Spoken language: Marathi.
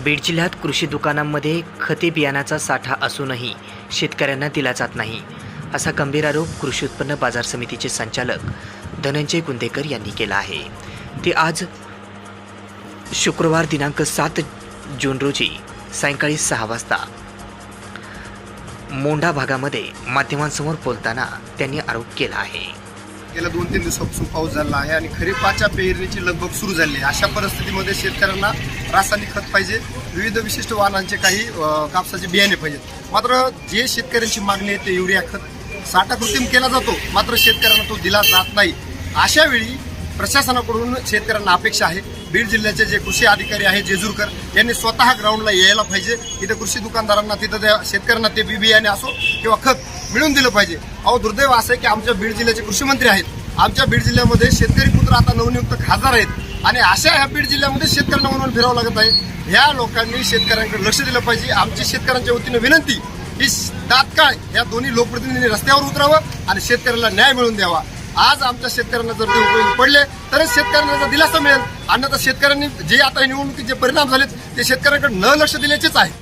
बीड जिल्ह्यात कृषी दुकानांमध्ये खते बियाणाचा साठा असूनही शेतकऱ्यांना दिला जात नाही, असा गंभीर आरोप कृषी उत्पन्न बाजार समितीचे संचालक धनंजय गुंदेकर यांनी केला आहे। ते आज शुक्रवार दिनांक 7 जून रोजी सायंकाळी 6 वाजता मोंढा भागामध्ये माध्यमांसमोर बोलताना त्यांनी आरोप केला आहे। गेल्या 2-3 दिवसापासून पाऊस झाला आहे आणि खरीपाच्या पेरणीची लगबग सुरू झाली आहे। अशा परिस्थितीमध्ये शेतकऱ्यांना रासायनिक खत पाहिजे, विविध विशिष्ट वाहनांचे काही कापसाचे बियाणे पाहिजेत। मात्र जे शेतकऱ्यांची मागणी आहे ते युरिया खत साठा कृत्रिम केला जातो, मात्र शेतकऱ्यांना तो दिला जात नाही। अशा वेळी प्रशासनाकडून शेतकऱ्यांना अपेक्षा आहे, बीड जिल्ह्याचे जे कृषी अधिकारी आहेत जेजूरकर यांनी स्वतः ग्राउंडला यायला पाहिजे। इथं कृषी दुकानदारांना तिथं त्या शेतकऱ्यांना ते बियाणे असो किंवा खत मिळून दिलं पाहिजे। अहो दुर्दैव असं आहे की आमच्या बीड जिल्ह्याचे कृषी मंत्री आहेत, आमच्या बीड जिल्ह्यामध्ये शेतकरी पुत्र आता नवनियुक्त खासदार आहेत आणि अशा ह्या बीड जिल्ह्यामध्ये शेतकऱ्यांना म्हणून फिरावं लागत आहे। ह्या लोकांनी शेतकऱ्यांकडे लक्ष दिलं पाहिजे। आमची शेतकऱ्यांच्या वतीने विनंती की तात्काळ या दोन्ही लोकप्रतिनिधींनी रस्त्यावर उतरावं आणि शेतकऱ्याला न्याय मिळवून द्यावा। आज आमच्या शेतकऱ्यांना जर ते उपयोगी पडले तरच शेतकऱ्यांना जर दिलासा मिळेल, अन्यथा शेतकऱ्यांनी जे आता निवडणुकीचे परिणाम झालेत ते शेतकऱ्यांकडे न लक्ष दिल्याचेच आहे।